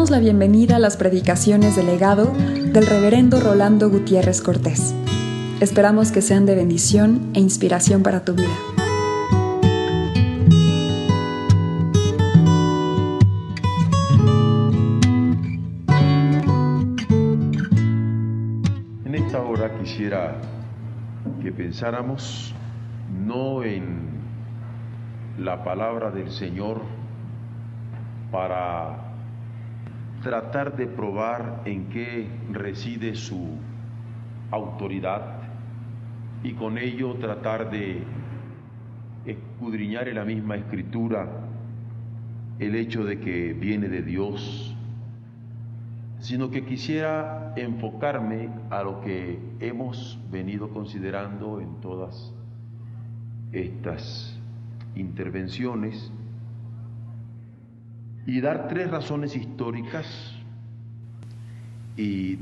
damos la bienvenida a las predicaciones del legado del reverendo Rolando Gutiérrez Cortés. Esperamos que sean de bendición e inspiración para tu vida. En esta hora quisiera que pensáramos no en la palabra del Señor para tratar de probar en qué reside su autoridad y con ello tratar de escudriñar en la misma Escritura el hecho de que viene de Dios, sino que quisiera enfocarme a lo que hemos venido considerando en todas estas intervenciones y dar 3 razones históricas y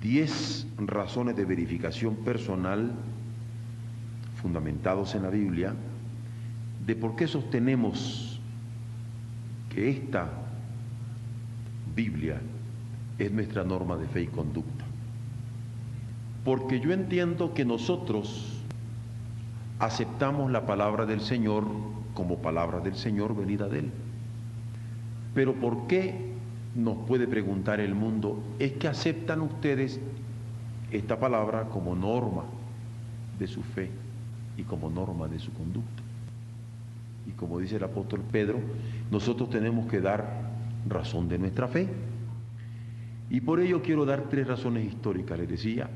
10 razones de verificación personal fundamentados en la Biblia de por qué sostenemos que esta Biblia es nuestra norma de fe y conducta. Porque yo entiendo que nosotros aceptamos la palabra del Señor como palabra del Señor venida de Él. Pero ¿por qué? Nos puede preguntar el mundo, es que aceptan ustedes esta palabra como norma de su fe y como norma de su conducta. Y como dice el apóstol Pedro, nosotros tenemos que dar razón de nuestra fe. Y por ello quiero dar 3 razones históricas, les decía,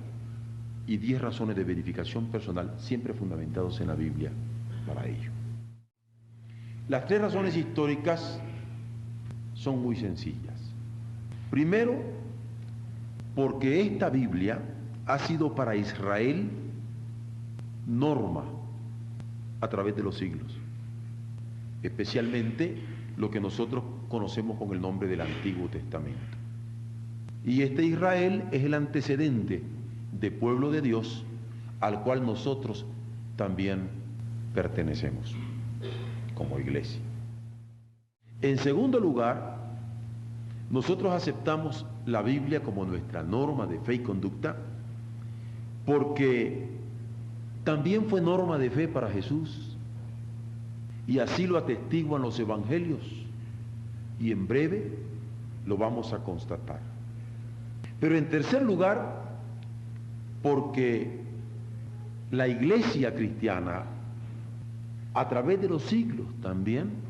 y 10 razones de verificación personal, siempre fundamentados en la Biblia para ello. Las 3 razones históricas son muy sencillas. Primero, porque esta Biblia ha sido para Israel norma a través de los siglos, especialmente lo que nosotros conocemos con el nombre del Antiguo Testamento. Y este Israel es el antecedente de pueblo de Dios al cual nosotros también pertenecemos como iglesia. En segundo lugar, nosotros aceptamos la Biblia como nuestra norma de fe y conducta porque también fue norma de fe para Jesús y así lo atestiguan los evangelios y en breve lo vamos a constatar. Pero en tercer lugar, porque la iglesia cristiana a través de los siglos también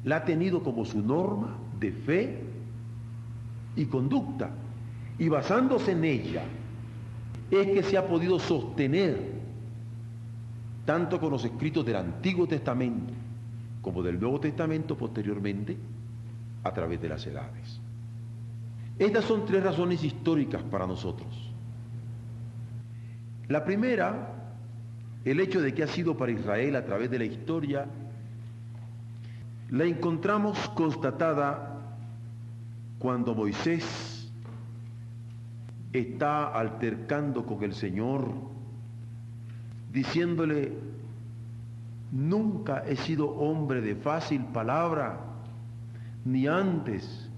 la ha tenido como su norma de fe y conducta, y basándose en ella es que se ha podido sostener tanto con los escritos del Antiguo Testamento como del Nuevo Testamento posteriormente a través de las edades. Estas son 3 razones históricas para nosotros. La primera, el hecho de que ha sido para Israel a través de la historia, la encontramos constatada cuando Moisés está altercando con el Señor, diciéndole, nunca he sido hombre de fácil palabra, ni antes,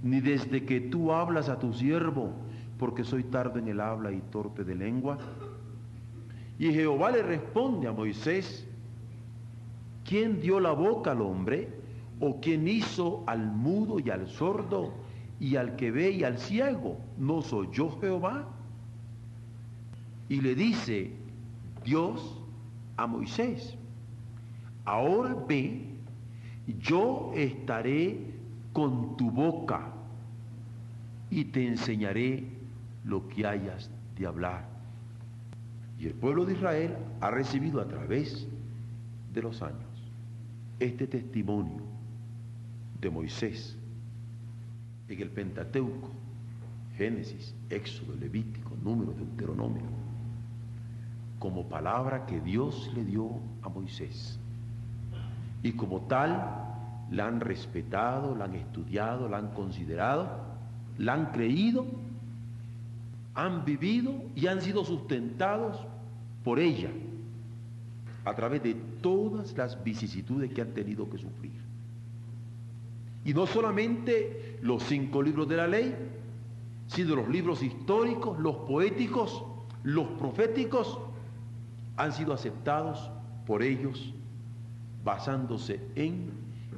ni desde que tú hablas a tu siervo, porque soy tardo en el habla y torpe de lengua. Y Jehová le responde a Moisés, ¿quién dio la boca al hombre? ¿O quién hizo al mudo y al sordo y al que ve y al ciego? ¿No soy yo Jehová? Y le dice Dios a Moisés, ahora ve, yo estaré con tu boca y te enseñaré lo que hayas de hablar. Y el pueblo de Israel ha recibido a través de los años este testimonio de Moisés en el Pentateuco, Génesis, Éxodo, Levítico, Número, Deuteronomio, como palabra que Dios le dio a Moisés. Y como tal, la han respetado, la han estudiado, la han considerado, la han creído, han vivido y han sido sustentados por ella a través de todas las vicisitudes que han tenido que sufrir. Y no solamente los 5 libros de la ley, sino los libros históricos, los poéticos, los proféticos, han sido aceptados por ellos basándose en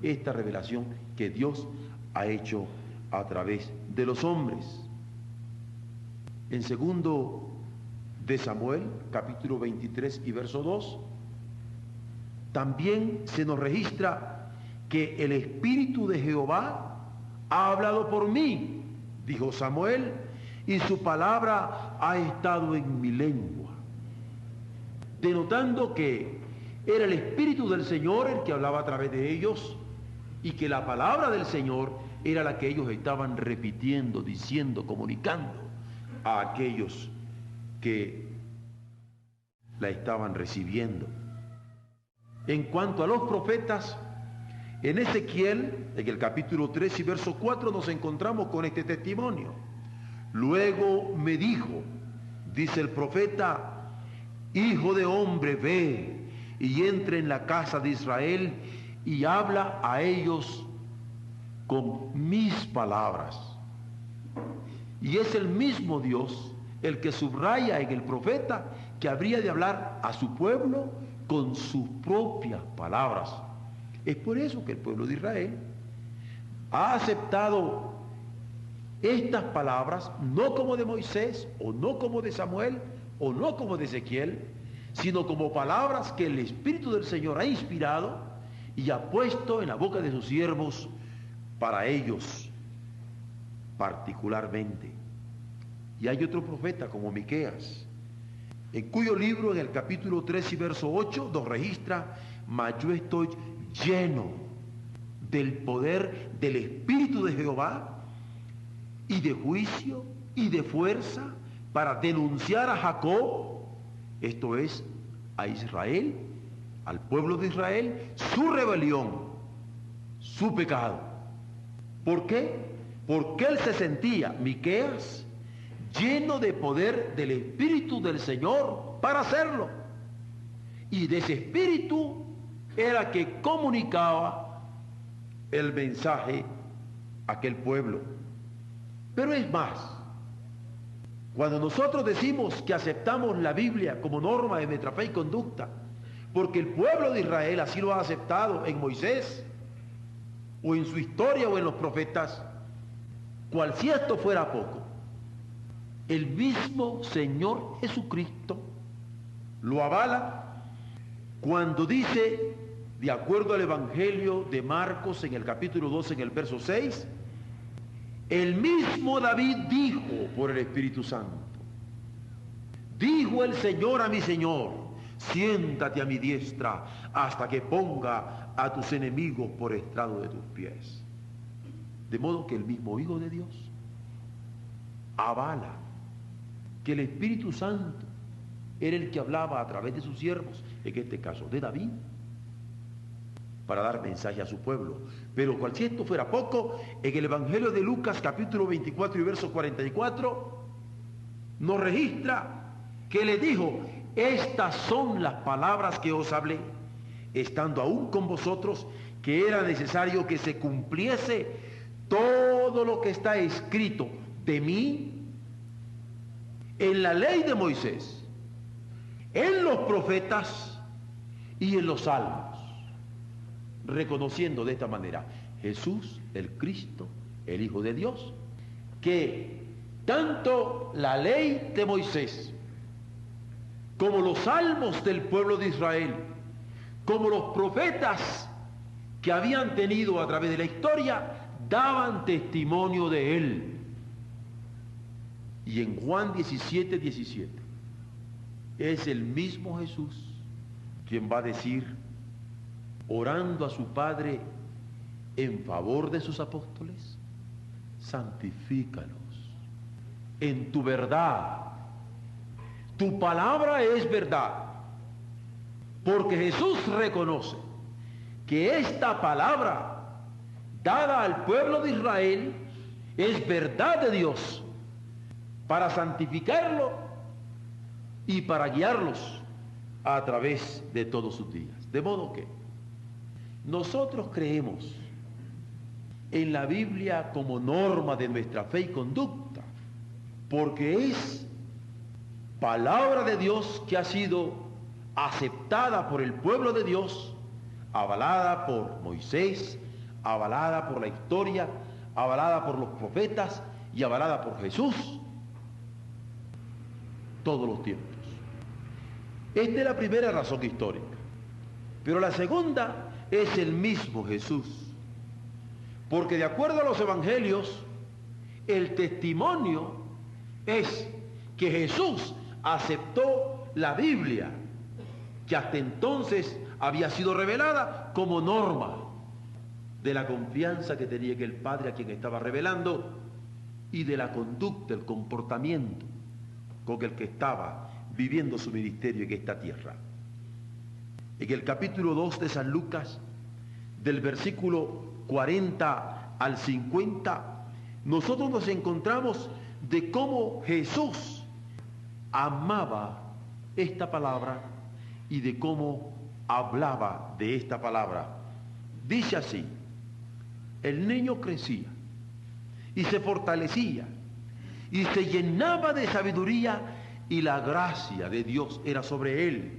esta revelación que Dios ha hecho a través de los hombres. En 2 de Samuel, capítulo 23 y verso 2, también se nos registra que el Espíritu de Jehová ha hablado por mí, dijo Samuel, y su palabra ha estado en mi lengua, denotando que era el Espíritu del Señor el que hablaba a través de ellos y que la palabra del Señor era la que ellos estaban repitiendo, diciendo, comunicando a aquellos que la estaban recibiendo. En cuanto a los profetas, en Ezequiel, en el capítulo 3 y verso 4, nos encontramos con este testimonio. Luego me dijo, dice el profeta, hijo de hombre, ve y entra en la casa de Israel y habla a ellos con mis palabras. Y es el mismo Dios el que subraya en el profeta que habría de hablar a su pueblo con sus propias palabras. Es por eso que el pueblo de Israel ha aceptado estas palabras, no como de Moisés, o no como de Samuel, o no como de Ezequiel, sino como palabras que el Espíritu del Señor ha inspirado y ha puesto en la boca de sus siervos para ellos particularmente. Y hay otro profeta como Miqueas, en cuyo libro, en el capítulo 3 y verso 8, nos registra: mas yo estoy lleno del poder del Espíritu de Jehová y de juicio y de fuerza para denunciar a Jacob, esto es, a Israel, al pueblo de Israel, su rebelión, su pecado. ¿Por qué? Porque él se sentía, Miqueas, lleno de poder del Espíritu del Señor para hacerlo. Y de ese Espíritu era que comunicaba el mensaje a aquel pueblo. Pero es más, cuando nosotros decimos que aceptamos la Biblia como norma de nuestra fe y conducta, porque el pueblo de Israel así lo ha aceptado en Moisés, o en su historia, o en los profetas, cual si esto fuera poco, el mismo Señor Jesucristo lo avala cuando dice, de acuerdo al Evangelio de Marcos en el capítulo 12, en el verso 6, el mismo David dijo por el Espíritu Santo, dijo el Señor a mi Señor, siéntate a mi diestra hasta que ponga a tus enemigos por estrado de tus pies. De modo que el mismo Hijo de Dios avala que el Espíritu Santo era el que hablaba a través de sus siervos, en este caso de David, para dar mensaje a su pueblo. Pero cual si esto fuera poco, en el Evangelio de Lucas capítulo 24 y verso 44 nos registra que le dijo: estas son las palabras que os hablé, estando aún con vosotros, que era necesario que se cumpliese todo lo que está escrito de mí en la ley de Moisés, en los profetas y en los salmos, reconociendo de esta manera Jesús, el Cristo, el Hijo de Dios, que tanto la ley de Moisés como los salmos del pueblo de Israel, como los profetas que habían tenido a través de la historia, daban testimonio de él. Y en Juan 17, 17, es el mismo Jesús quien va a decir, orando a su Padre en favor de sus apóstoles: santifícalos en tu verdad. Tu palabra es verdad. Porque Jesús reconoce que esta palabra dada al pueblo de Israel es verdad de Dios para santificarlo y para guiarlos a través de todos sus días. De modo que nosotros creemos en la Biblia como norma de nuestra fe y conducta, porque es palabra de Dios que ha sido aceptada por el pueblo de Dios, avalada por Moisés, avalada por la historia, avalada por los profetas y avalada por Jesús todos los tiempos. Esta es la primera razón histórica. Pero la segunda es el mismo Jesús. Porque de acuerdo a los evangelios, el testimonio es que Jesús aceptó la Biblia, que hasta entonces había sido revelada como norma de la confianza que tenía que el Padre a quien estaba revelando y de la conducta, el comportamiento con el que estaba viviendo su ministerio en esta tierra. En el capítulo 2 de San Lucas, del versículo 40 al 50, nosotros nos encontramos de cómo Jesús amaba esta palabra y de cómo hablaba de esta palabra. Dice así: el niño crecía y se fortalecía y se llenaba de sabiduría y la gracia de Dios era sobre él.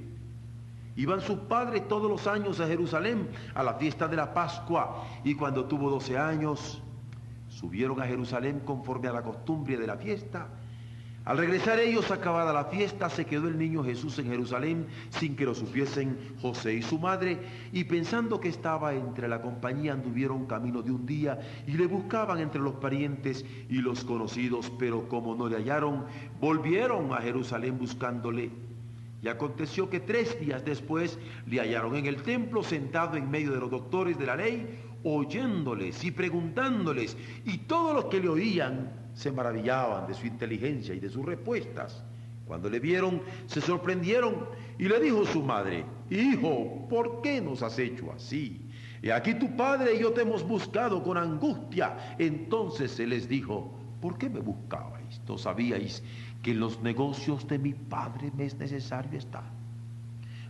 Iban sus padres todos los años a Jerusalén a la fiesta de la Pascua, y cuando tuvo 12 años subieron a Jerusalén conforme a la costumbre de la fiesta. Al regresar ellos, acabada la fiesta, se quedó el niño Jesús en Jerusalén sin que lo supiesen José y su madre, y pensando que estaba entre la compañía, anduvieron camino de un día y le buscaban entre los parientes y los conocidos, pero como no le hallaron, volvieron a Jerusalén buscándole. Y aconteció que 3 días después le hallaron en el templo sentado en medio de los doctores de la ley, oyéndoles y preguntándoles, y todos los que le oían se maravillaban de su inteligencia y de sus respuestas. Cuando le vieron, se sorprendieron, y le dijo su madre: hijo, ¿por qué nos has hecho así? He aquí tu padre y yo te hemos buscado con angustia. Entonces se les dijo: ¿por qué me buscabais? ¿No sabíais que en los negocios de mi padre me es necesario estar?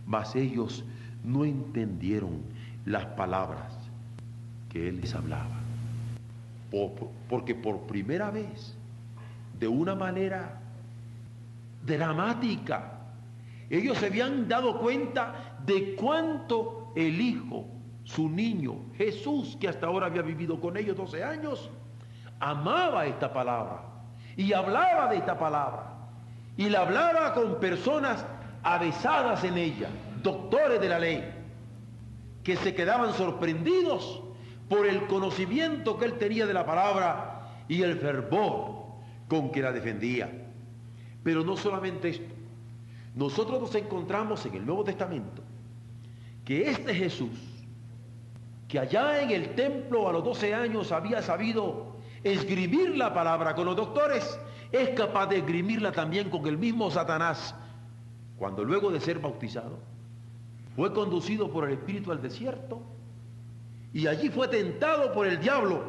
Mas ellos no entendieron las palabras que él les hablaba. Porque por primera vez, de una manera dramática, ellos se habían dado cuenta de cuánto el Hijo, su niño, Jesús, que hasta ahora había vivido con ellos 12 años, amaba esta palabra y hablaba de esta palabra, y la hablaba con personas avesadas en ella, doctores de la ley, que se quedaban sorprendidos por el conocimiento que él tenía de la palabra y el fervor con que la defendía. Pero no solamente esto, nosotros nos encontramos en el Nuevo Testamento que este Jesús, que allá en el templo a los 12 años había sabido esgrimir la palabra con los doctores, es capaz de esgrimirla también con el mismo Satanás, cuando luego de ser bautizado fue conducido por el Espíritu al desierto y allí fue tentado por el diablo,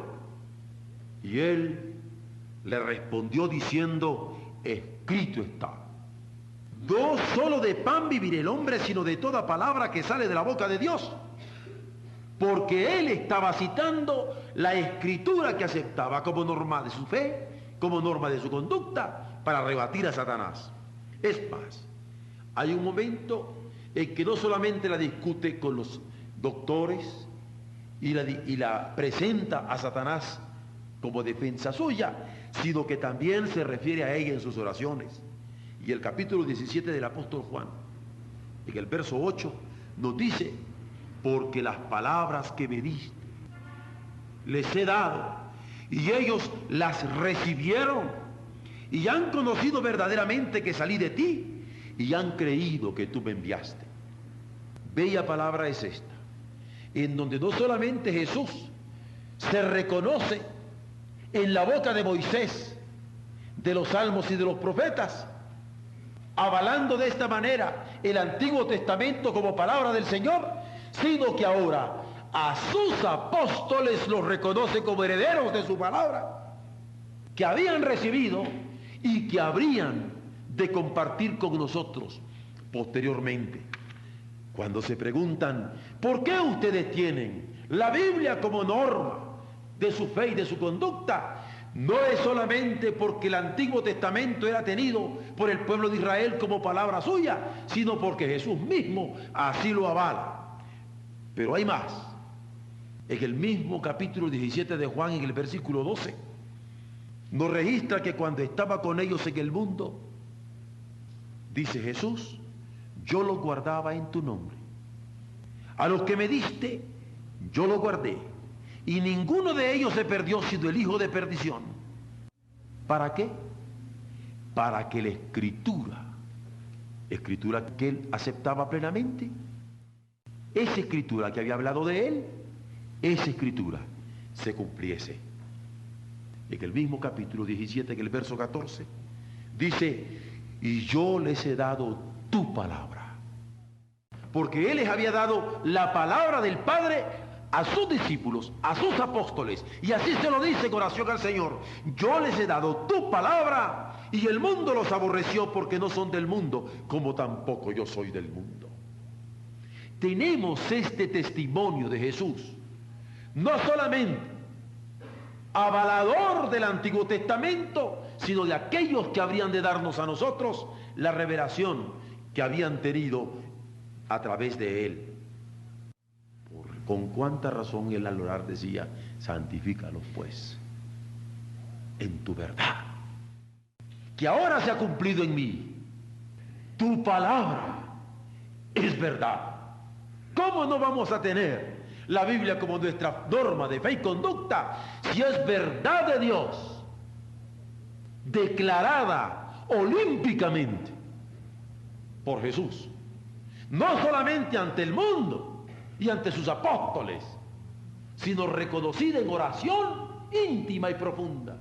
y él le respondió diciendo: escrito está, no solo de pan vivirá el hombre, sino de toda palabra que sale de la boca de Dios. Porque él estaba citando la escritura que aceptaba como norma de su fe, como norma de su conducta, para rebatir a Satanás. Es más, hay un momento en que no solamente la discute con los doctores y la presenta a Satanás como defensa suya, sino que también se refiere a ella en sus oraciones. Y el capítulo 17 del apóstol Juan, en el verso 8, nos dice: porque las palabras que me diste les he dado, y ellos las recibieron, y han conocido verdaderamente que salí de ti, y han creído que tú me enviaste. Bella palabra es esta, en donde no solamente Jesús se reconoce en la boca de Moisés, de los salmos y de los profetas, avalando de esta manera el Antiguo Testamento como palabra del Señor, sino que ahora a sus apóstoles los reconoce como herederos de su palabra, que habían recibido y que habrían de compartir con nosotros posteriormente. Cuando se preguntan: ¿por qué ustedes tienen la Biblia como norma de su fe y de su conducta, no es solamente porque el Antiguo Testamento era tenido por el pueblo de Israel como palabra suya, sino porque Jesús mismo así lo avala. Pero hay más. En el mismo capítulo 17 de Juan, en el versículo 12, nos registra que cuando estaba con ellos en el mundo, dice Jesús, yo los guardaba en tu nombre. A los que me diste, yo los guardé. Y ninguno de ellos se perdió, sino el hijo de perdición. ¿Para qué? Para que la escritura que él aceptaba plenamente, esa escritura que había hablado de él, esa escritura se cumpliese. En el mismo capítulo 17, en el verso 14, dice, y yo les he dado tu palabra. Porque él les había dado la palabra del Padre a sus discípulos, a sus apóstoles, y así se lo dice en oración al Señor, yo les he dado tu palabra, y el mundo los aborreció porque no son del mundo, como tampoco yo soy del mundo. Tenemos este testimonio de Jesús, no solamente avalador del Antiguo Testamento, sino de aquellos que habrían de darnos a nosotros la revelación que habían tenido a través de él. Con cuánta razón él al orar decía, santifícalos pues en tu verdad, que ahora se ha cumplido en mí. Tu palabra es verdad. ¿Cómo no vamos a tener la Biblia como nuestra norma de fe y conducta si es verdad de Dios, declarada olímpicamente por Jesús? No solamente ante el mundo y ante sus apóstoles, sino reconocida en oración íntima y profunda,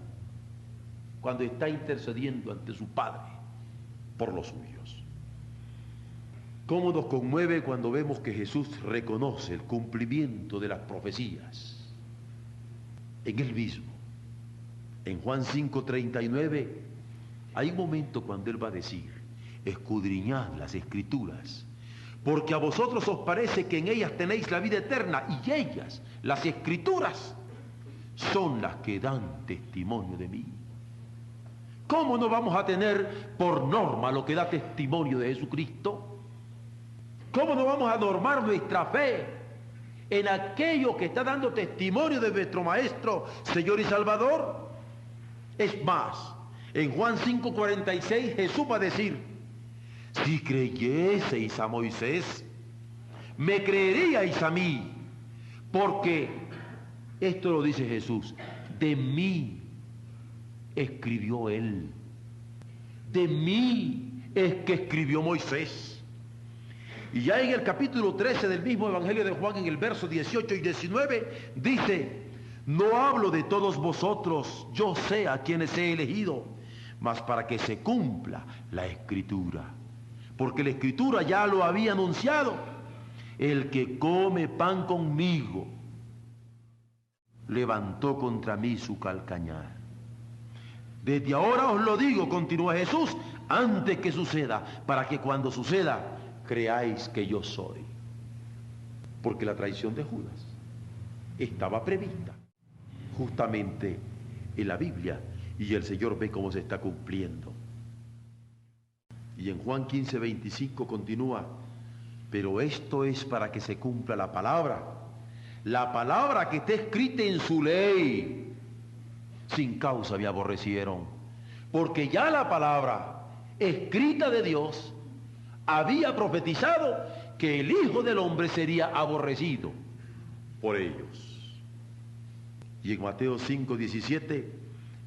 cuando está intercediendo ante su Padre por los suyos. ¿Cómo nos conmueve cuando vemos que Jesús reconoce el cumplimiento de las profecías en él mismo? En Juan 5:39 hay un momento cuando él va a decir, escudriñad las Escrituras, porque a vosotros os parece que en ellas tenéis la vida eterna, y ellas, las Escrituras, son las que dan testimonio de mí. ¿Cómo no vamos a tener por norma lo que da testimonio de Jesucristo? ¿Cómo no vamos a normar nuestra fe en aquello que está dando testimonio de nuestro Maestro, Señor y Salvador? Es más, en Juan 5:46 Jesús va a decir, si creyeseis a Moisés, me creeríais a mí, porque, esto lo dice Jesús, de mí escribió él, de mí es que escribió Moisés. Y ya en el capítulo 13 del mismo Evangelio de Juan, en el verso 18 y 19, dice, no hablo de todos vosotros, yo sé a quienes he elegido, mas para que se cumpla la Escritura. Porque la Escritura ya lo había anunciado, el que come pan conmigo levantó contra mí su calcañar. Desde ahora os lo digo, continúa Jesús, antes que suceda, para que cuando suceda creáis que yo soy. Porque la traición de Judas estaba prevista justamente en la Biblia, y el Señor ve cómo se está cumpliendo. Y en Juan 15:25 continúa, pero esto es para que se cumpla la palabra que está escrita en su ley. Sin causa me aborrecieron, porque ya la palabra escrita de Dios había profetizado que el Hijo del Hombre sería aborrecido por ellos. Y en Mateo 5:17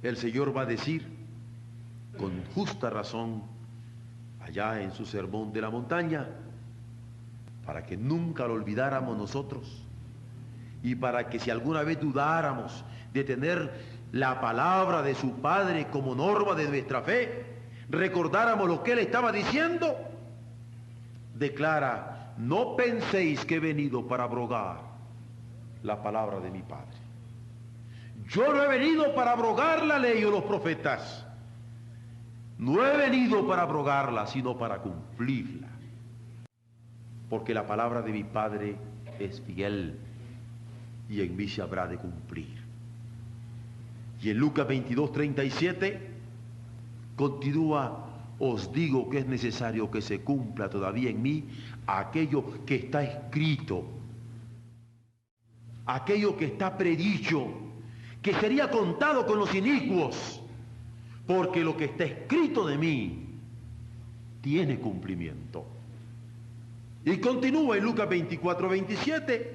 el Señor va a decir, con justa razón, allá en su sermón de la montaña, para que nunca lo olvidáramos nosotros, y para que si alguna vez dudáramos de tener la palabra de su Padre como norma de nuestra fe, recordáramos lo que él estaba diciendo. Declara, no penséis que he venido para abrogar la palabra de mi Padre. Yo no he venido para abrogar la ley o los profetas. No he venido para abrogarla, sino para cumplirla. Porque la palabra de mi Padre es fiel y en mí se habrá de cumplir. Y en Lucas 22:37 continúa: os digo que es necesario que se cumpla todavía en mí aquello que está escrito, aquello que está predicho, que sería contado con los inicuos, porque lo que está escrito de mí tiene cumplimiento. Y continúa en Lucas 24:27,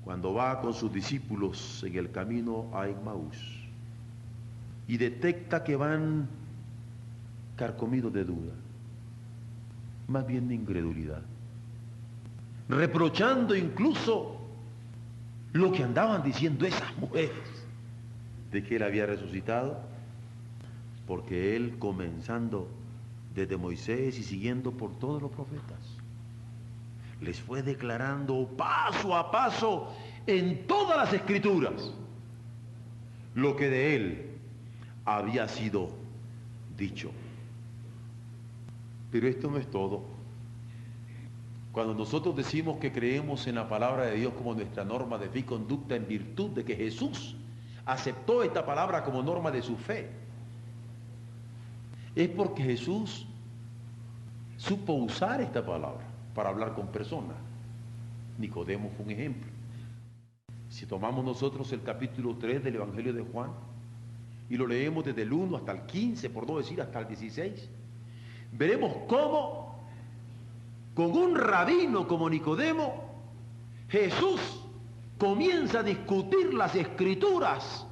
cuando va con sus discípulos en el camino a Emmaús y detecta que van carcomidos de duda, más bien de incredulidad, reprochando incluso lo que andaban diciendo esas mujeres de que él había resucitado, porque él, comenzando desde Moisés y siguiendo por todos los profetas, les fue declarando paso a paso en todas las escrituras lo que de él había sido dicho. Pero esto no es todo. Cuando nosotros decimos que creemos en la palabra de Dios como nuestra norma de fe y conducta, en virtud de que Jesús aceptó esta palabra como norma de su fe, es porque Jesús supo usar esta palabra para hablar con personas. Nicodemo fue un ejemplo. Si tomamos nosotros el capítulo 3 del Evangelio de Juan y lo leemos desde el 1 hasta el 15, por no decir hasta el 16, veremos cómo con un rabino como Nicodemo, Jesús comienza a discutir las escrituras.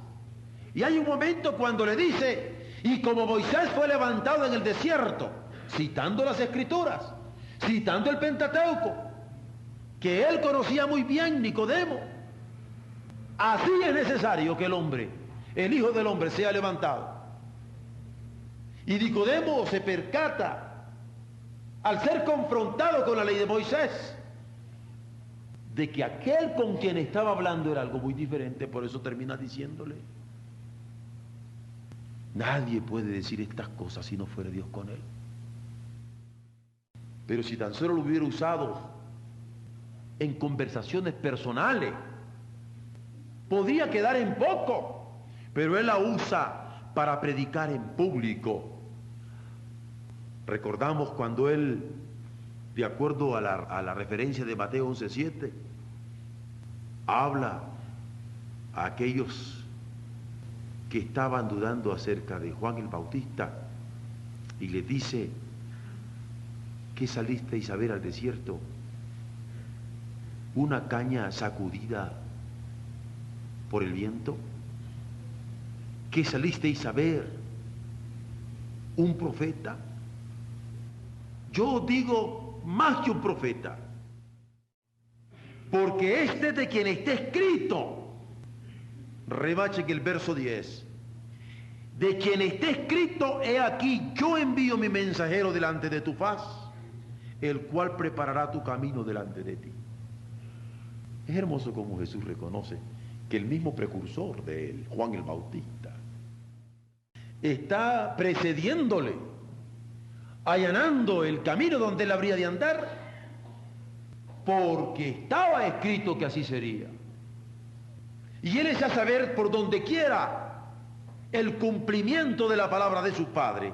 Y hay un momento cuando le dice: y como Moisés fue levantado en el desierto, citando las escrituras, citando el Pentateuco, que él conocía muy bien, Nicodemo, así es necesario que el hombre, el Hijo del Hombre, sea levantado. Y Nicodemo se percata, al ser confrontado con la ley de Moisés, de que aquel con quien estaba hablando era algo muy diferente. Por eso termina diciéndole: nadie puede decir estas cosas si no fuera Dios con él. Pero si tan solo lo hubiera usado en conversaciones personales, podría quedar en poco, pero él la usa para predicar en público. Recordamos cuando él, de acuerdo a la referencia de Mateo 11:7, habla a aquellos que estaban dudando acerca de Juan el Bautista y les dice: ¿qué salisteis a ver al desierto? ¿Una caña sacudida por el viento? ¿Qué salisteis a ver? ¿Un profeta? Yo digo, más que un profeta, porque este de quien está escrito, rebache que el verso 10, de quien está escrito: he aquí, yo envío mi mensajero delante de tu faz, el cual preparará tu camino delante de ti. Es hermoso como Jesús reconoce que el mismo precursor de él, Juan el Bautista, está precediéndole, allanando el camino donde él habría de andar, porque estaba escrito que así sería. Y él es a saber por donde quiera el cumplimiento de la palabra de su Padre.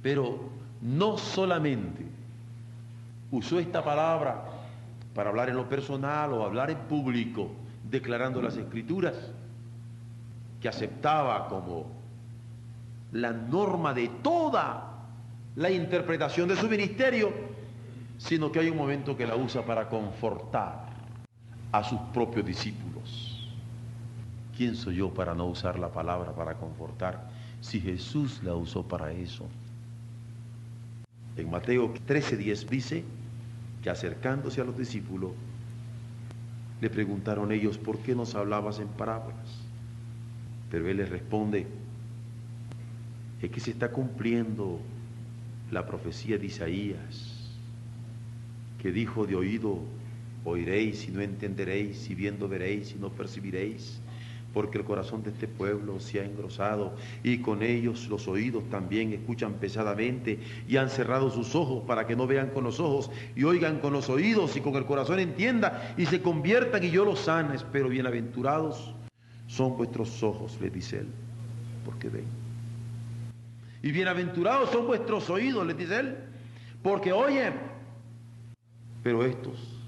Pero no solamente usó esta palabra para hablar en lo personal o hablar en público, declarando las escrituras, que aceptaba como la norma de toda la interpretación de su ministerio, sino que hay un momento que la usa para confortar a sus propios discípulos. ¿Quién soy yo para no usar la palabra para confortar si Jesús la usó para eso? En Mateo 13:10 dice que, acercándose a los discípulos, le preguntaron ellos: ¿por qué nos hablabas en parábolas? Pero él les responde: es que se está cumpliendo la profecía de Isaías, que dijo: de oído oiréis y no entenderéis, y viendo veréis y no percibiréis, porque el corazón de este pueblo se ha engrosado, y con ellos los oídos también escuchan pesadamente, y han cerrado sus ojos para que no vean con los ojos, y oigan con los oídos, y con el corazón entiendan, y se conviertan, y yo los sanes. Pero bienaventurados son vuestros ojos, le dice él, porque ven. Y bienaventurados son vuestros oídos, le dice él, porque oyen. Pero estos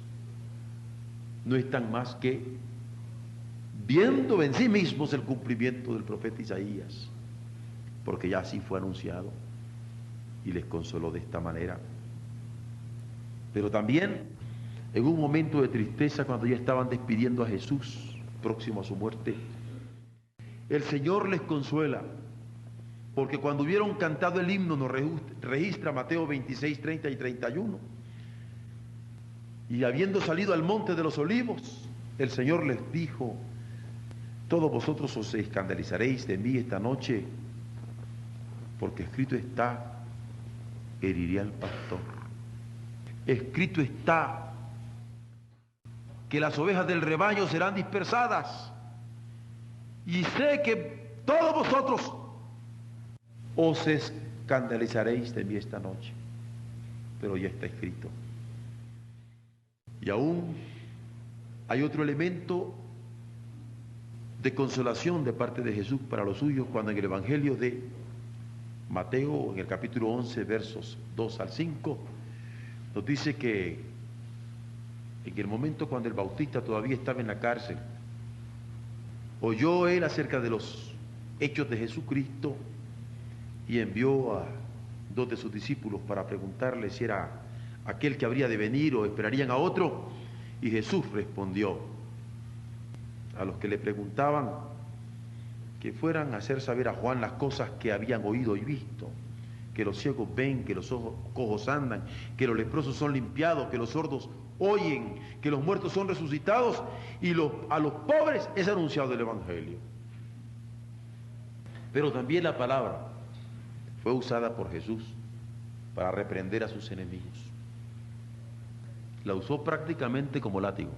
no están más que viendo en sí mismos el cumplimiento del profeta Isaías, porque ya así fue anunciado y les consoló de esta manera. Pero también en un momento de tristeza, cuando ya estaban despidiendo a Jesús, próximo a su muerte, el Señor les consuela, porque cuando hubieron cantado el himno, nos registra Mateo 26, 30 y 31, y habiendo salido al monte de los olivos, el Señor les dijo: todos vosotros os escandalizaréis de mí esta noche, porque escrito está, heriré al pastor. Escrito está que las ovejas del rebaño serán dispersadas, y sé que todos vosotros os escandalizaréis de mí esta noche, pero ya está escrito. Y aún hay otro elemento de consolación de parte de Jesús para los suyos, cuando en el Evangelio de Mateo, en el capítulo 11, versos 2 al 5, nos dice que en el momento cuando el Bautista todavía estaba en la cárcel, oyó él acerca de los hechos de Jesucristo y envió a 2 de sus discípulos para preguntarle si era aquel que habría de venir o esperarían a otro. Y Jesús respondió a los que le preguntaban que fueran a hacer saber a Juan las cosas que habían oído y visto: que los ciegos ven, que los cojos andan, que los leprosos son limpiados, que los sordos oyen, que los muertos son resucitados, y a los pobres es anunciado el Evangelio. Pero también la palabra fue usada por Jesús para reprender a sus enemigos. La usó prácticamente como látigo,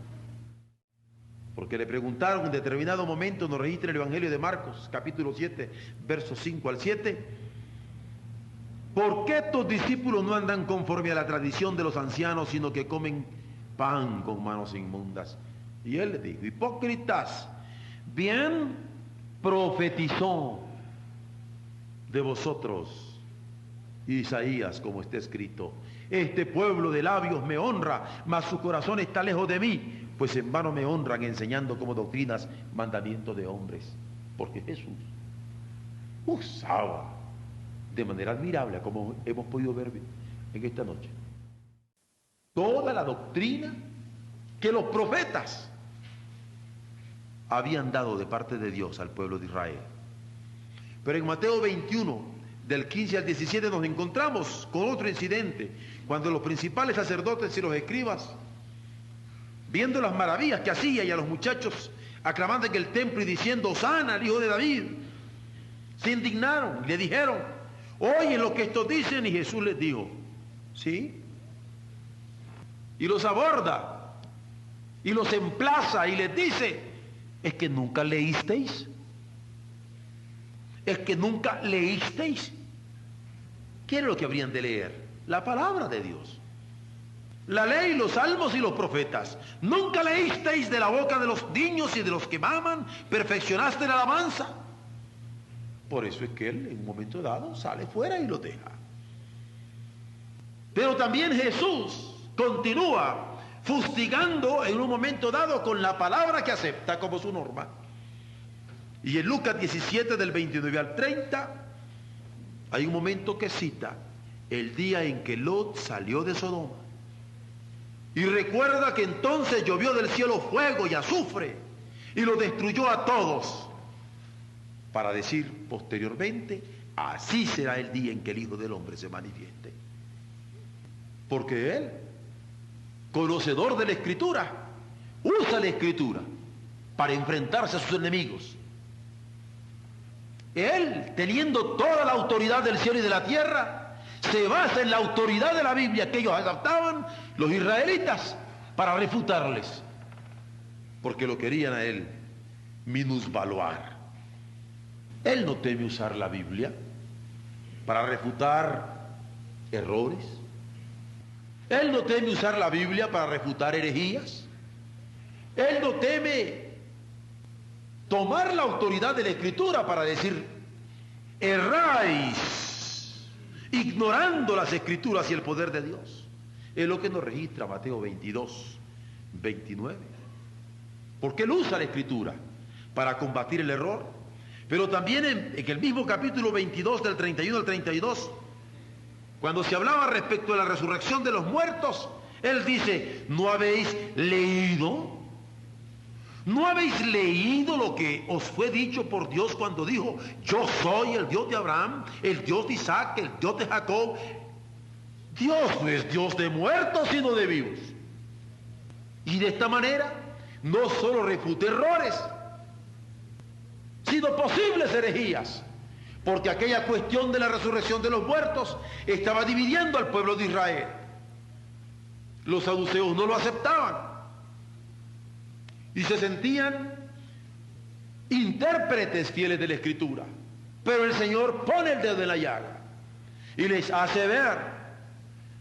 porque le preguntaron en determinado momento, nos registra el Evangelio de Marcos, capítulo 7, versos 5 al 7, ¿por qué tus discípulos no andan conforme a la tradición de los ancianos, sino que comen pan con manos inmundas? Y él les dijo: hipócritas, bien profetizó de vosotros Isaías, como está escrito: este pueblo de labios me honra, mas su corazón está lejos de mí, pues en vano me honran, enseñando como doctrinas mandamientos de hombres. Porque Jesús usaba de manera admirable, como hemos podido ver en esta noche, toda la doctrina que los profetas habían dado de parte de Dios al pueblo de Israel. Pero en Mateo 21, del 15 al 17, nos encontramos con otro incidente, cuando los principales sacerdotes y los escribas, viendo las maravillas que hacía y a los muchachos aclamando en el templo y diciendo: Hosana al hijo de David, se indignaron y le dijeron: oye lo que estos dicen. Y Jesús les dijo: ¿sí? Y los aborda y los emplaza y les dice: ¿es que nunca leísteis? ¿Es que nunca leísteis? ¿Qué es lo que habrían de leer? La palabra de Dios, la ley, los salmos y los profetas. ¿Nunca leísteis de la boca de los niños y de los que maman? ¿Perfeccionaste la alabanza? Por eso es que él en un momento dado sale fuera y lo deja. Pero también Jesús continúa fustigando en un momento dado con la palabra que acepta como su norma. Y en Lucas 17, del 29 al 30, hay un momento que cita el día en que Lot salió de Sodoma. Y recuerda que entonces llovió del cielo fuego y azufre y lo destruyó a todos, para decir posteriormente: así será el día en que el Hijo del Hombre se manifieste. Porque él, conocedor de la Escritura, usa la Escritura para enfrentarse a sus enemigos. Él, teniendo toda la autoridad del cielo y de la tierra, se basa en la autoridad de la Biblia que ellos adaptaban, los israelitas, para refutarles, porque lo querían a él minusvaluar. Él no teme usar la Biblia para refutar errores. Él no teme usar la Biblia para refutar herejías. Él no teme tomar la autoridad de la Escritura para decir, erráis, ignorando las Escrituras y el poder de Dios. Es lo que nos registra Mateo 22, 29. Porque él usa la Escritura para combatir el error. Pero también en el mismo capítulo 22, del 31 al 32, cuando se hablaba respecto de la resurrección de los muertos, él dice, ¿no habéis leído? ¿No habéis leído lo que os fue dicho por Dios cuando dijo, yo soy el Dios de Abraham, el Dios de Isaac, el Dios de Jacob? Dios no es Dios de muertos, sino de vivos. Y de esta manera, no solo refuta errores, sino posibles herejías, porque aquella cuestión de la resurrección de los muertos estaba dividiendo al pueblo de Israel. Los saduceos no lo aceptaban y se sentían intérpretes fieles de la Escritura, pero el Señor pone el dedo en la llaga y les hace ver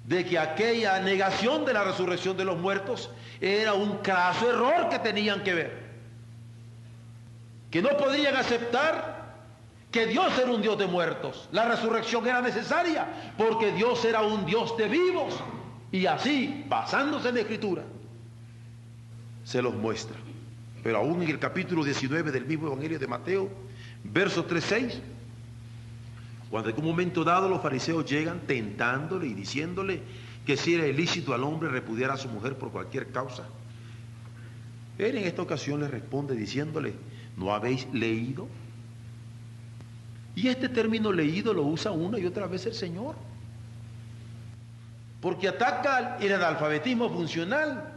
de que aquella negación de la resurrección de los muertos era un craso error que tenían que ver, que no podían aceptar que Dios era un Dios de muertos. La resurrección era necesaria porque Dios era un Dios de vivos, y así, basándose en la Escritura, se los muestra. Pero aún en el capítulo 19 del mismo Evangelio de Mateo, verso 3-6, cuando en un momento dado los fariseos llegan tentándole y diciéndole que si era ilícito al hombre repudiar a su mujer por cualquier causa, él en esta ocasión les responde diciéndole, ¿no habéis leído? Y este término leído lo usa una y otra vez el Señor, porque ataca el analfabetismo funcional,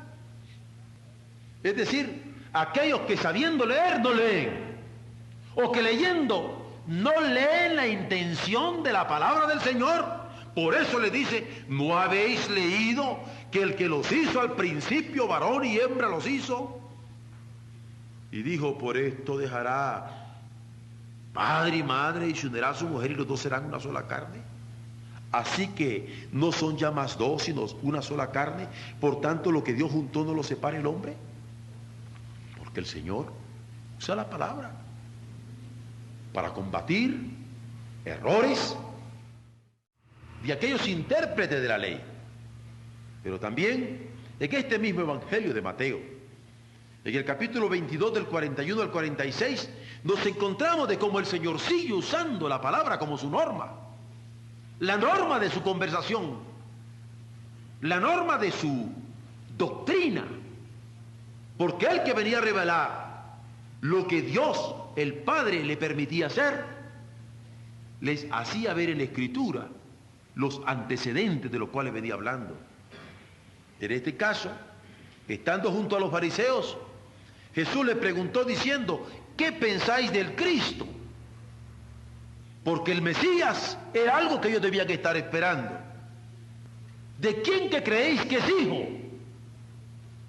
es decir, aquellos que sabiendo leer no leen, o que leyendo no leen la intención de la palabra del Señor. Por eso le dice, ¿no habéis leído que el que los hizo al principio, varón y hembra los hizo? Y dijo, por esto dejará padre y madre y se unirá a su mujer y los dos serán una sola carne. Así que no son ya más dos, sino una sola carne. Por tanto, lo que Dios juntó no lo separa el hombre. Porque el Señor usa la palabra para combatir errores de aquellos intérpretes de la ley. Pero también en este mismo Evangelio de Mateo, en el capítulo 22 del 41 al 46, nos encontramos de cómo el Señor sigue usando la palabra como su norma, la norma de su conversación, la norma de su doctrina, porque él que venía a revelar lo que Dios, el Padre, le permitía hacer, les hacía ver en la Escritura los antecedentes de los cuales venía hablando. En este caso, estando junto a los fariseos, Jesús les preguntó diciendo, ¿qué pensáis del Cristo? Porque el Mesías era algo que ellos debían estar esperando. ¿De quién que creéis que es hijo?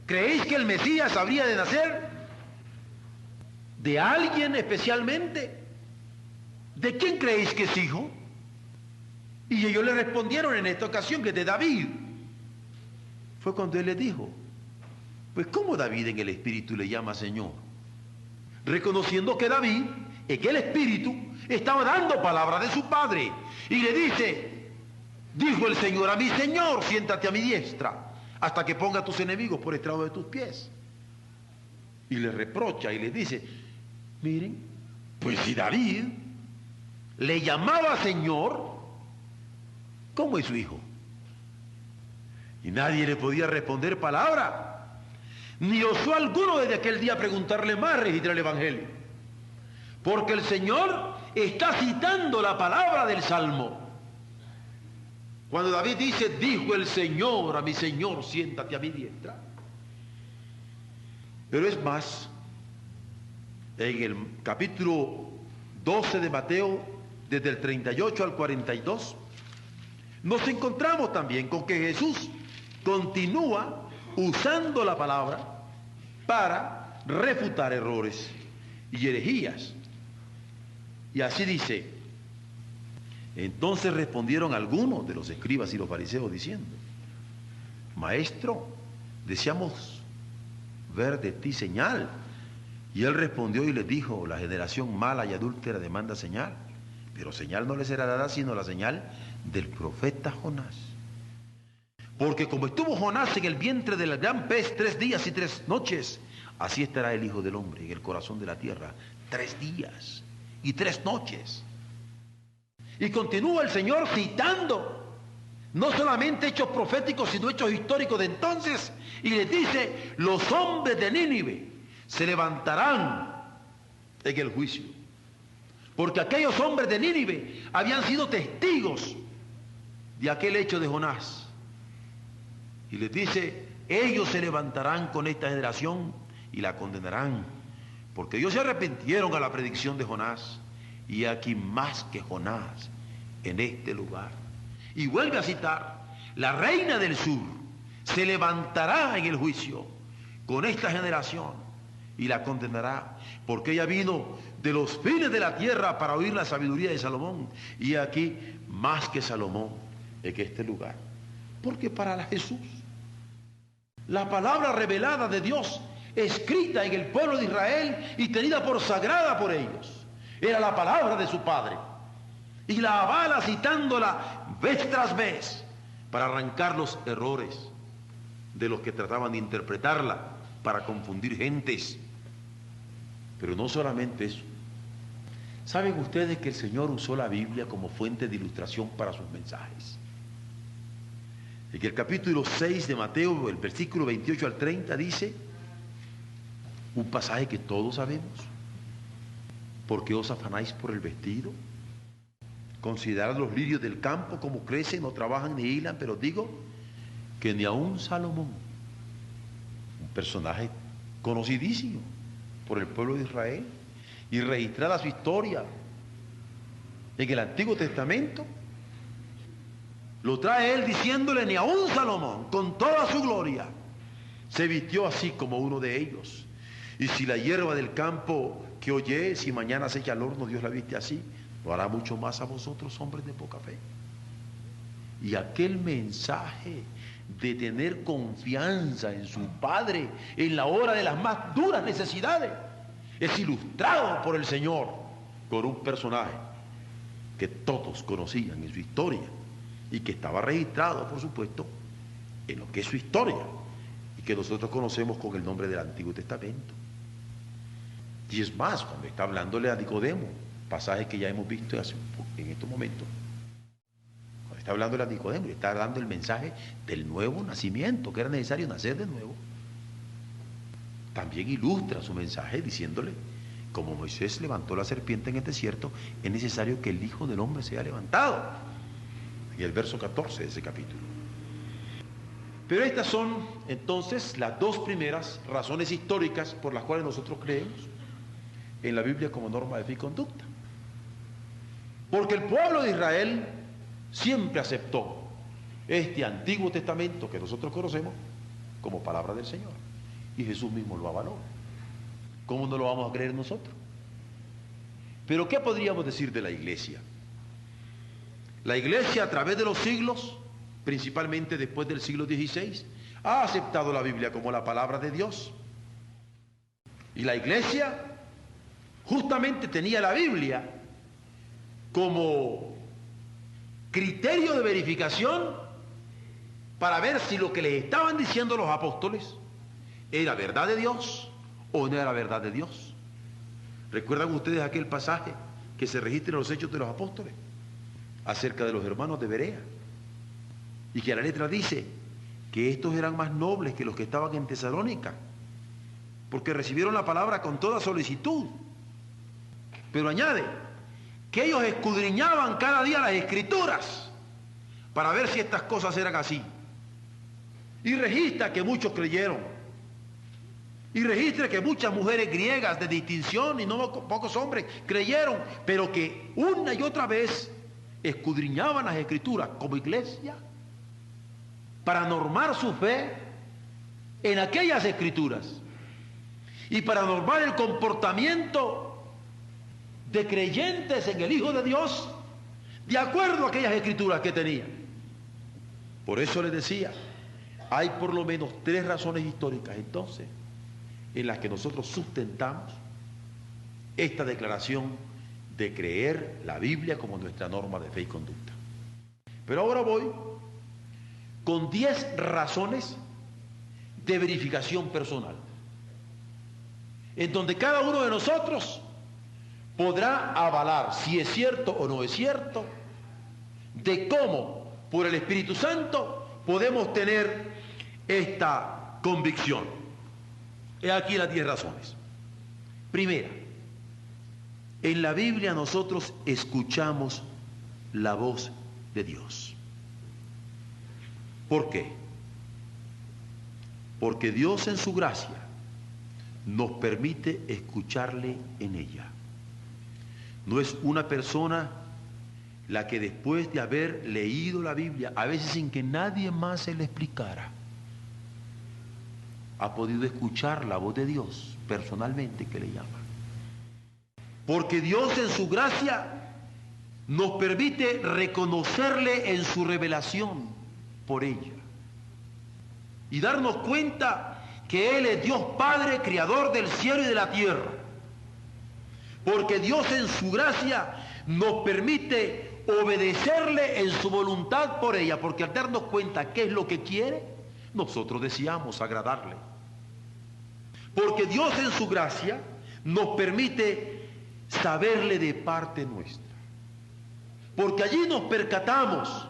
¿Creéis que el Mesías habría de nacer de alguien especialmente? ¿De quién creéis que es hijo? Y ellos le respondieron en esta ocasión que de David. Fue cuando él les dijo, pues ¿cómo David en el Espíritu le llama Señor? Reconociendo que David en el Espíritu estaba dando palabra de su Padre. Y le dice, dijo el Señor a mi Señor, siéntate a mi diestra, hasta que ponga a tus enemigos por estrado de tus pies. Y le reprocha y le dice, miren, pues si David le llamaba Señor, ¿cómo es su hijo? Y nadie le podía responder palabra, ni osó alguno desde aquel día preguntarle más, registra el Evangelio, porque el Señor está citando la palabra del Salmo. Cuando David dice, dijo el Señor a mi Señor, siéntate a mi diestra. Pero es más, en el capítulo 12 de Mateo, desde el 38 al 42, nos encontramos también con que Jesús continúa usando la palabra para refutar errores y herejías. Y así dice, entonces respondieron algunos de los escribas y los fariseos diciendo, Maestro, deseamos ver de ti señal. Y él respondió y les dijo: la generación mala y adúltera demanda señal, pero señal no le será dada sino la señal del profeta Jonás. Porque como estuvo Jonás en el vientre del gran pez 3 días y 3 noches, así estará el Hijo del Hombre en el corazón de la tierra 3 días y 3 noches. Y continúa el Señor citando no solamente hechos proféticos, sino hechos históricos de entonces, y les dice: los hombres de Nínive se levantarán en el juicio, porque aquellos hombres de Nínive habían sido testigos de aquel hecho de Jonás. Y les dice: ellos se levantarán con esta generación y la condenarán, porque ellos se arrepintieron a la predicción de Jonás, y aquí más que Jonás en este lugar. Y vuelve a citar: la reina del sur se levantará en el juicio con esta generación y la condenará, porque ella vino de los fines de la tierra para oír la sabiduría de Salomón, y aquí más que Salomón en este lugar. Porque para Jesús la palabra revelada de Dios, escrita en el pueblo de Israel y tenida por sagrada por ellos, era la palabra de su Padre, y la avala citándola vez tras vez para arrancar los errores de los que trataban de interpretarla para confundir gentes. Pero no solamente eso. ¿Saben ustedes que el Señor usó la Biblia como fuente de ilustración para sus mensajes? En el capítulo 6 de Mateo, el versículo 28 al 30 dice un pasaje que todos sabemos: ¿por qué os afanáis por el vestido? Considerad los lirios del campo, como crecen, no trabajan ni hilan, pero digo que ni aun Salomón, un personaje conocidísimo por el pueblo de Israel y registrada su historia en el Antiguo Testamento, lo trae él diciéndole: ni aun Salomón, con toda su gloria, se vistió así como uno de ellos. Y si la hierba del campo que oye, si mañana se echa al horno, Dios la viste así, lo hará mucho más a vosotros, hombres de poca fe. Y aquel mensaje de tener confianza en su Padre en la hora de las más duras necesidades es ilustrado por el Señor por un personaje que todos conocían en su historia y que estaba registrado, por supuesto, en lo que es su historia y que nosotros conocemos con el nombre del Antiguo Testamento. Y es más, cuando está hablándole a Nicodemo, pasaje que ya hemos visto en estos momentos, cuando está hablándole a Nicodemo, le está dando el mensaje del nuevo nacimiento, que era necesario nacer de nuevo. También ilustra su mensaje diciéndole: como Moisés levantó la serpiente en el desierto, es necesario que el Hijo del Hombre sea levantado, en el verso 14 de ese capítulo. Pero estas son entonces las dos primeras razones históricas por las cuales nosotros creemos en la Biblia como norma de fe y conducta. Porque el pueblo de Israel siempre aceptó este Antiguo Testamento que nosotros conocemos como palabra del Señor, y Jesús mismo lo avaló. ¿Cómo no lo vamos a creer nosotros? Pero ¿qué podríamos decir de la iglesia? La iglesia, a través de los siglos, principalmente después del siglo XVI, ha aceptado la Biblia como la palabra de Dios. Y la iglesia justamente tenía la Biblia como criterio de verificación para ver si lo que les estaban diciendo los apóstoles era verdad de Dios o no era verdad de Dios. ¿Recuerdan ustedes aquel pasaje que se registra en los Hechos de los Apóstoles acerca de los hermanos de Berea? Y que la letra dice que estos eran más nobles que los que estaban en Tesalónica, porque recibieron la palabra con toda solicitud. Pero añade que ellos escudriñaban cada día las Escrituras para ver si estas cosas eran así. Y registra que muchos creyeron. Y registra que muchas mujeres griegas de distinción y no pocos hombres creyeron, pero que una y otra vez escudriñaban las Escrituras como iglesia para normar su fe en aquellas Escrituras y para normar el comportamiento de creyentes en el Hijo de Dios de acuerdo a aquellas Escrituras que tenían. Por eso les decía, hay por lo menos 3 razones históricas entonces en las que nosotros sustentamos esta declaración de creer la Biblia como nuestra norma de fe y conducta. Pero ahora voy con 10 razones de verificación personal, en donde cada uno de nosotros podrá avalar si es cierto o no es cierto, de cómo por el Espíritu Santo podemos tener esta convicción. He aquí las 10 razones. Primera, en la Biblia nosotros escuchamos la voz de Dios. ¿Por qué? Porque Dios en su gracia nos permite escucharle en ella. No es una persona la que después de haber leído la Biblia, a veces sin que nadie más se le explicara, ha podido escuchar la voz de Dios personalmente, que le llama. Porque Dios en su gracia nos permite reconocerle en su revelación por ella y darnos cuenta que Él es Dios Padre, creador del cielo y de la tierra. Porque Dios en su gracia nos permite obedecerle en su voluntad por ella, porque al darnos cuenta qué es lo que quiere, nosotros deseamos agradarle. Porque Dios en su gracia nos permite saberle de parte nuestra. Porque allí nos percatamos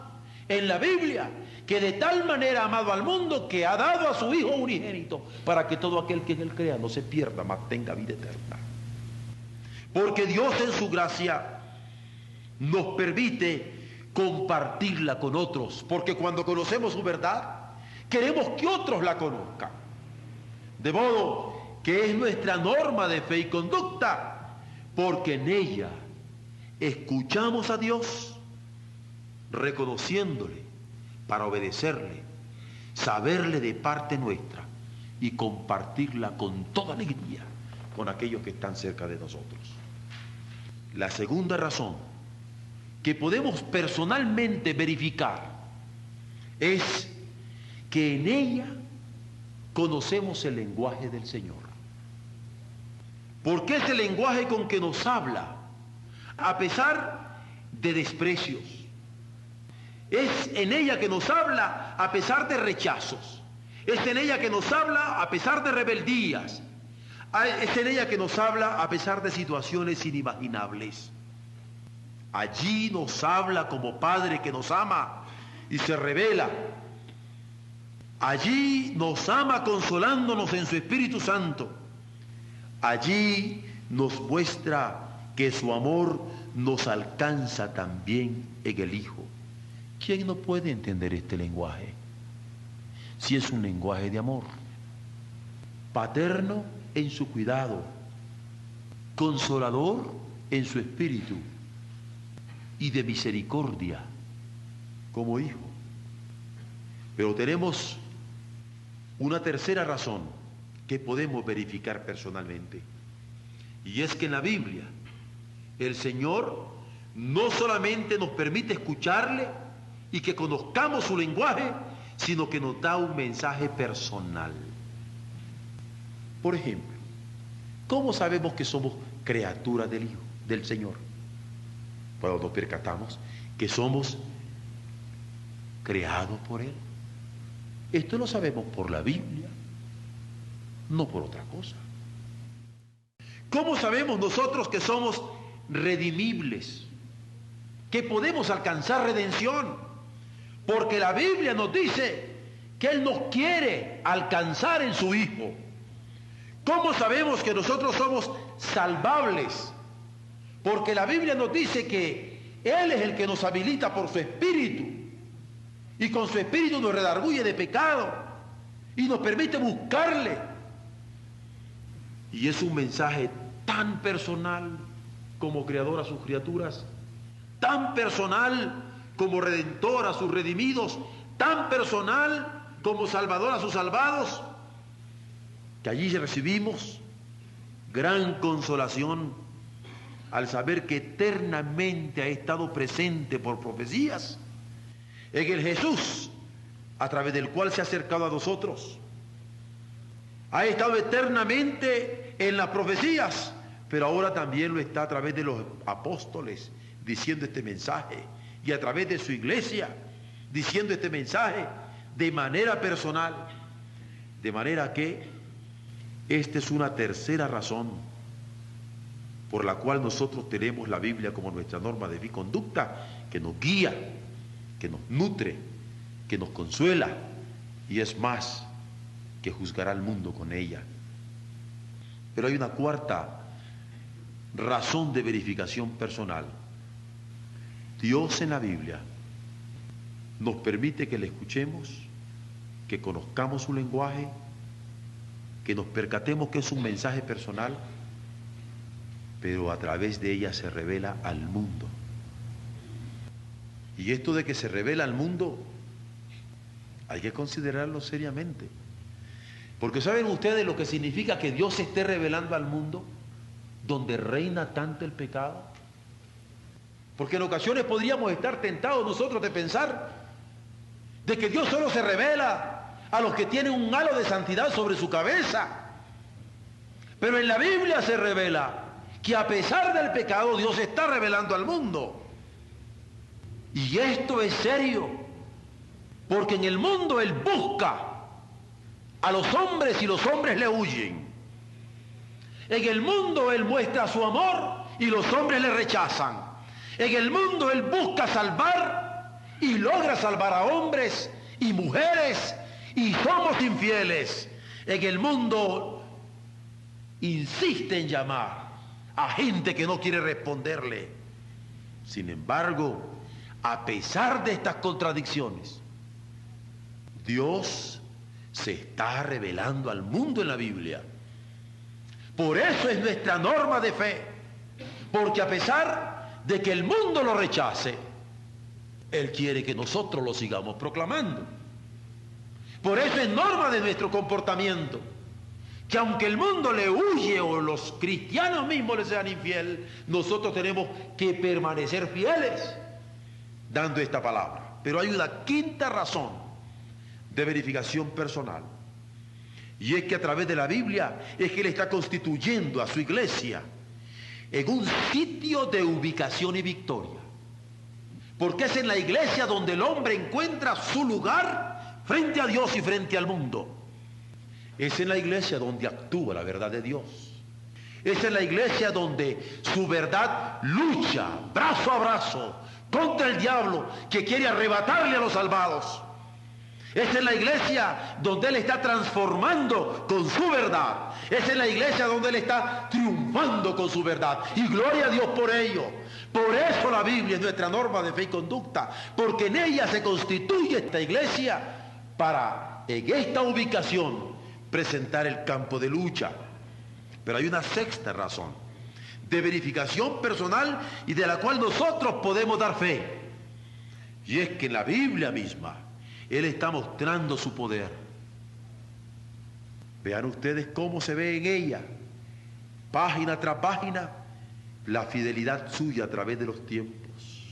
en la Biblia que de tal manera ha amado al mundo que ha dado a su Hijo unigénito para que todo aquel que en Él crea no se pierda, mas tenga vida eterna. Porque Dios en su gracia nos permite compartirla con otros, porque cuando conocemos su verdad, queremos que otros la conozcan. De modo que es nuestra norma de fe y conducta, porque en ella escuchamos a Dios, reconociéndole para obedecerle, saberle de parte nuestra y compartirla con toda alegría con aquellos que están cerca de nosotros. La segunda razón que podemos personalmente verificar es que en ella conocemos el lenguaje del Señor. Porque es el lenguaje con que nos habla, a pesar de desprecios. Es en ella que nos habla a pesar de rechazos. Es en ella que nos habla a pesar de rebeldías. Es en ella que nos habla a pesar de situaciones inimaginables. Allí nos habla como Padre que nos ama y se revela. Allí nos ama consolándonos en su Espíritu Santo. Allí nos muestra que su amor nos alcanza también en el Hijo. ¿Quién no puede entender este lenguaje? Si es un lenguaje de amor, paterno en su cuidado, consolador en su espíritu y de misericordia como Hijo. Pero tenemos una tercera razón que podemos verificar personalmente, y es que en la Biblia el Señor no solamente nos permite escucharle y que conozcamos su lenguaje, sino que nos da un mensaje personal. Por ejemplo, ¿cómo sabemos que somos criaturas del Hijo, del Señor? Pues nos percatamos que somos creados por Él. Esto lo sabemos por la Biblia, no por otra cosa. ¿Cómo sabemos nosotros que somos redimibles? Que podemos alcanzar redención. Porque la Biblia nos dice que Él nos quiere alcanzar en su Hijo. ¿Cómo sabemos que nosotros somos salvables? Porque la Biblia nos dice que Él es el que nos habilita por su Espíritu. Y con su Espíritu nos redarguye de pecado. Y nos permite buscarle. Y es un mensaje tan personal como creador a sus criaturas, tan personal como redentor a sus redimidos, tan personal como salvador a sus salvados, que allí recibimos gran consolación al saber que eternamente ha estado presente por profecías en el Jesús a través del cual se ha acercado a nosotros. Ha estado eternamente en las profecías pero ahora también lo está a través de los apóstoles diciendo este mensaje y a través de su iglesia diciendo este mensaje de manera personal. De manera que esta es una tercera razón por la cual nosotros tenemos la Biblia como nuestra norma de vida y conducta, que nos guía, que nos nutre, que nos consuela, y es más, que juzgará al mundo con ella. Pero hay una cuarta razón de verificación personal. Dios en la Biblia nos permite que le escuchemos, que conozcamos su lenguaje, que nos percatemos que es un mensaje personal, pero a través de ella se revela al mundo. Y esto de que se revela al mundo hay que considerarlo seriamente. Porque ¿saben ustedes lo que significa que Dios se esté revelando al mundo donde reina tanto el pecado? Porque en ocasiones podríamos estar tentados nosotros de pensar de que Dios solo se revela a los que tienen un halo de santidad sobre su cabeza. Pero en la Biblia se revela que a pesar del pecado Dios se está revelando al mundo. Y esto es serio, porque en el mundo Él busca a los hombres y los hombres le huyen. En el mundo Él muestra su amor y los hombres le rechazan. En el mundo Él busca salvar y logra salvar a hombres y mujeres y somos infieles. En el mundo insiste en llamar a gente que no quiere responderle. Sin embargo, a pesar de estas contradicciones, Dios se está revelando al mundo en la Biblia. Por eso es nuestra norma de fe, porque a pesar de que el mundo lo rechace, Él quiere que nosotros lo sigamos proclamando. Por eso es norma de nuestro comportamiento, que aunque el mundo le huye o los cristianos mismos le sean infiel, nosotros tenemos que permanecer fieles dando esta palabra. Pero hay una quinta razón de verificación personal, y es que a través de la Biblia es que Él está constituyendo a su iglesia en un sitio de ubicación y victoria, porque es en la iglesia donde el hombre encuentra su lugar frente a Dios y frente al mundo. Es en la iglesia donde actúa la verdad de Dios. Es en la iglesia donde su verdad lucha brazo a brazo contra el diablo que quiere arrebatarle a los salvados. Es en la iglesia donde Él está transformando con su verdad. Es en la iglesia donde Él está triunfando con su verdad. Y gloria a Dios por ello. Por eso la Biblia es nuestra norma de fe y conducta. Porque en ella se constituye esta iglesia para, en esta ubicación, presentar el campo de lucha. Pero hay una sexta razón de verificación personal y de la cual nosotros podemos dar fe. Y es que en la Biblia misma Él está mostrando su poder. Vean ustedes cómo se ve en ella, página tras página, la fidelidad suya a través de los tiempos.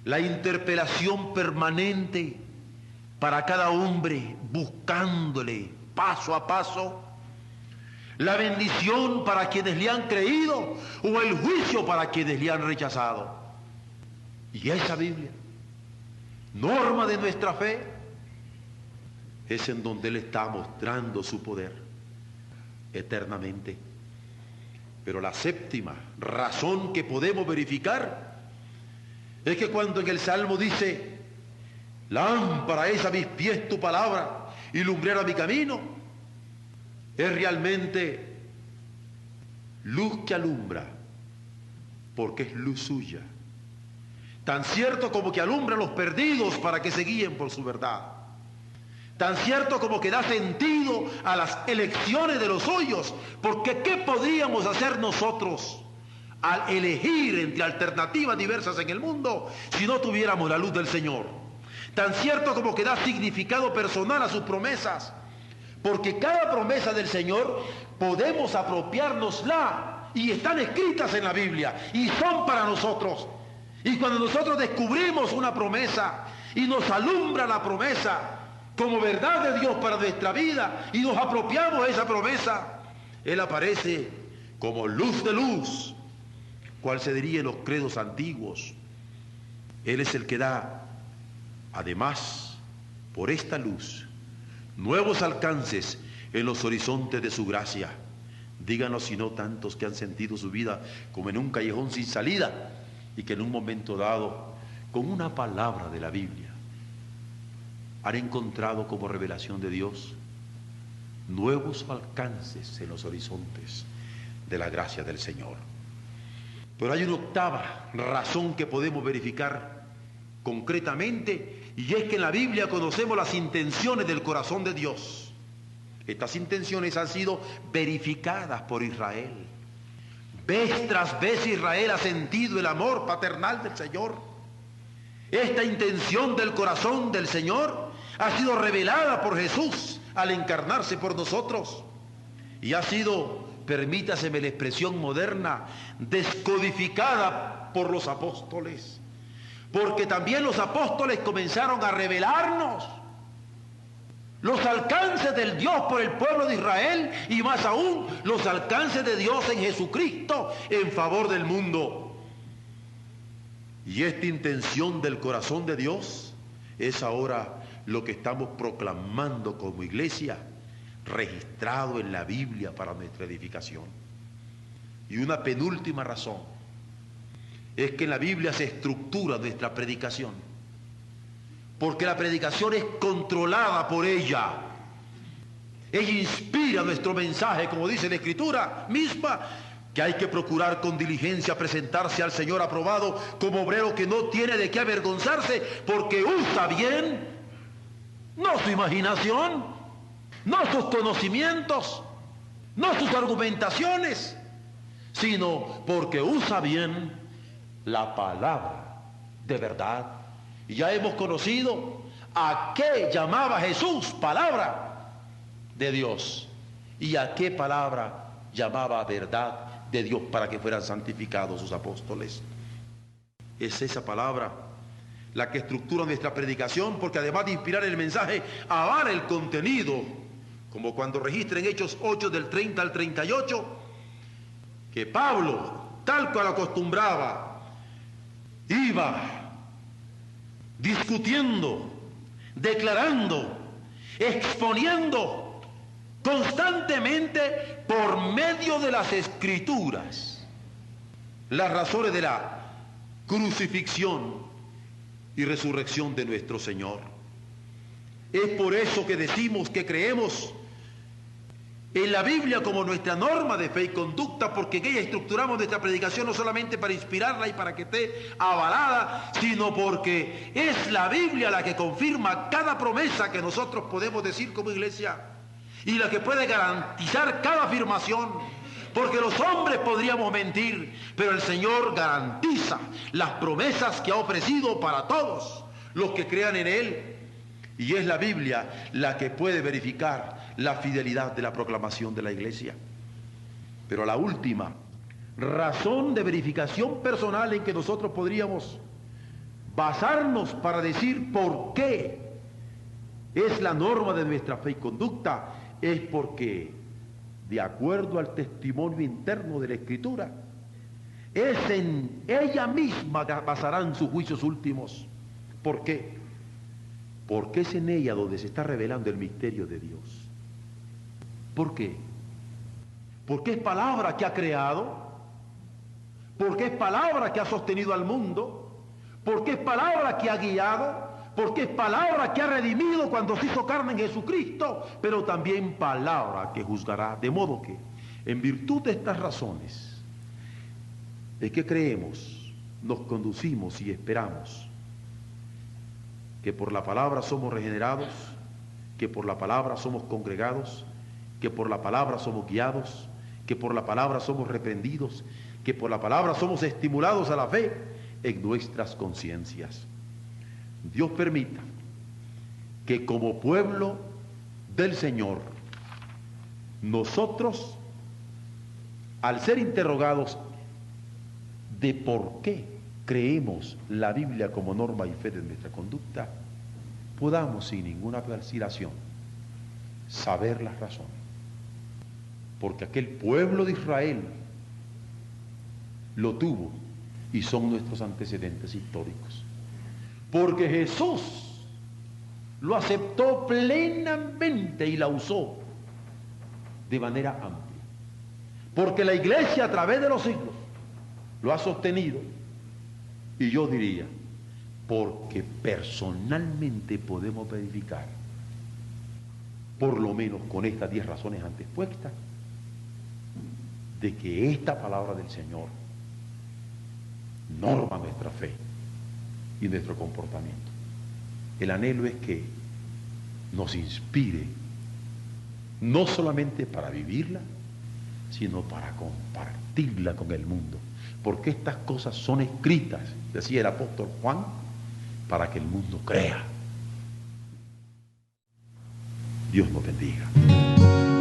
La interpelación permanente para cada hombre, buscándole paso a paso. La bendición para quienes le han creído o el juicio para quienes le han rechazado. Y esa Biblia, norma de nuestra fe, es en donde Él está mostrando su poder eternamente. Pero la séptima razón que podemos verificar es que cuando en el Salmo dice: lámpara es a mis pies tu palabra y lumbrera mi camino, es realmente luz que alumbra, porque es luz suya. Tan cierto como que alumbra a los perdidos para que se guíen por su verdad. Tan cierto como que da sentido a las elecciones de los suyos, porque ¿qué podríamos hacer nosotros al elegir entre alternativas diversas en el mundo si no tuviéramos la luz del Señor? Tan cierto como que da significado personal a sus promesas, porque cada promesa del Señor podemos apropiárnosla y están escritas en la Biblia y son para nosotros. Y cuando nosotros descubrimos una promesa y nos alumbra la promesa como verdad de Dios para nuestra vida y nos apropiamos de esa promesa, Él aparece como luz de luz, cual se diría en los credos antiguos. Él es el que da, además, por esta luz, nuevos alcances en los horizontes de su gracia. Díganos si no tantos que han sentido su vida como en un callejón sin salida y que en un momento dado, con una palabra de la Biblia, han encontrado como revelación de Dios nuevos alcances en los horizontes de la gracia del Señor. Pero hay una octava razón que podemos verificar concretamente, y es que en la Biblia conocemos las intenciones del corazón de Dios. Estas intenciones han sido verificadas por Israel. Vez tras vez Israel ha sentido el amor paternal del Señor. Esta intención del corazón del Señor ha sido revelada por Jesús al encarnarse por nosotros y ha sido, permítaseme la expresión moderna, descodificada por los apóstoles, porque también los apóstoles comenzaron a revelarnos los alcances del Dios por el pueblo de Israel y más aún los alcances de Dios en Jesucristo en favor del mundo. Y esta intención del corazón de Dios es ahora lo que estamos proclamando como iglesia, registrado en la Biblia para nuestra edificación. Y una penúltima razón es que en la Biblia se estructura nuestra predicación, porque la predicación es controlada por ella. Ella inspira nuestro mensaje, como dice la Escritura misma, que hay que procurar con diligencia presentarse al Señor aprobado como obrero que no tiene de qué avergonzarse, porque usa bien no su imaginación, no sus conocimientos, no sus argumentaciones, sino porque usa bien la palabra de verdad. Y ya hemos conocido a qué llamaba Jesús palabra de Dios y a qué palabra llamaba verdad de Dios para que fueran santificados sus apóstoles. Es esa palabra la que estructura nuestra predicación, porque además de inspirar el mensaje, avala el contenido, como cuando registra en Hechos 8 del 30 al 38, que Pablo, tal cual acostumbraba, iba discutiendo, declarando, exponiendo constantemente por medio de las Escrituras las razones de la crucifixión y resurrección de nuestro Señor. Es por eso que decimos que creemos en la Biblia como nuestra norma de fe y conducta, porque en ella estructuramos nuestra predicación no solamente para inspirarla y para que esté avalada, sino porque es la Biblia la que confirma cada promesa que nosotros podemos decir como iglesia y la que puede garantizar cada afirmación. Porque los hombres podríamos mentir, pero el Señor garantiza las promesas que ha ofrecido para todos los que crean en Él. Y es la Biblia la que puede verificar la fidelidad de la proclamación de la iglesia. Pero la última razón de verificación personal en que nosotros podríamos basarnos para decir por qué es la norma de nuestra fe y conducta es porque, de acuerdo al testimonio interno de la Escritura, es en ella misma que basarán sus juicios últimos. ¿Por qué? Porque es en ella donde se está revelando el misterio de Dios. ¿Por qué? Porque es palabra que ha creado, porque es palabra que ha sostenido al mundo, porque es palabra que ha guiado, porque es palabra que ha redimido cuando se hizo carne en Jesucristo, pero también palabra que juzgará. De modo que, en virtud de estas razones, es que creemos, nos conducimos y esperamos que por la palabra somos regenerados, que por la palabra somos congregados, que por la palabra somos guiados, que por la palabra somos reprendidos, que por la palabra somos estimulados a la fe en nuestras conciencias. Dios permita que como pueblo del Señor, nosotros, al ser interrogados de por qué creemos la Biblia como norma y fe de nuestra conducta, podamos sin ninguna vacilación saber las razones. Porque aquel pueblo de Israel lo tuvo y son nuestros antecedentes históricos. Porque Jesús lo aceptó plenamente y la usó de manera amplia. Porque la iglesia a través de los siglos lo ha sostenido, y yo diría, porque personalmente podemos verificar, por lo menos con estas 10 razones antes puestas, de que esta palabra del Señor norma nuestra fe y nuestro comportamiento. El anhelo es que nos inspire, no solamente para vivirla, sino para compartirla con el mundo, porque estas cosas son escritas, decía el apóstol Juan, para que el mundo crea. Dios nos bendiga.